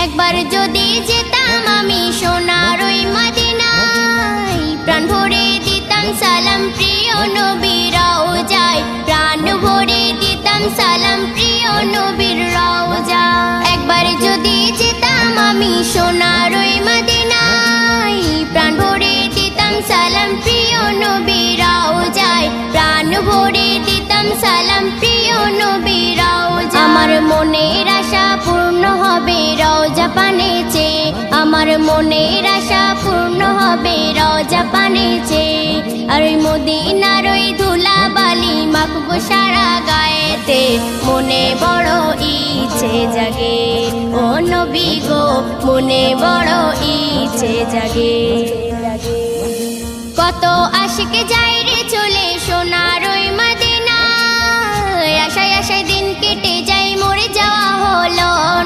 একবার যদি যেতাম আমি সোনার ওই মদিনায়, প্রাণ ভরে দিতাম সালাম প্রিয় নবীর রওজায়, প্রাণ ভরে দিতাম সালাম প্রিয় নবীর রওজায়। একবার যদি যেতাম আমি সোনার ওই মদিনায়, প্রাণ ভরে দিতাম সালাম প্রিয় নবীর রওজায়, প্রাণ ভরে দিতাম সালাম প্রিয় নবীর রওজায়। আমার মনের আশা পূর্ণ হবে রওজা পানে চেয়ে, আমার মনের আশা পূর্ণ হবে রওজা পানে চেয়ে। আর ওই মদিনার ওই ধুলা বালি মাখবো সারা গায়েতে, মনে বড় ইচ্ছে জাগে ও নবী গো, মনে বড় ইচ্ছে জাগে। কত আশিক যায়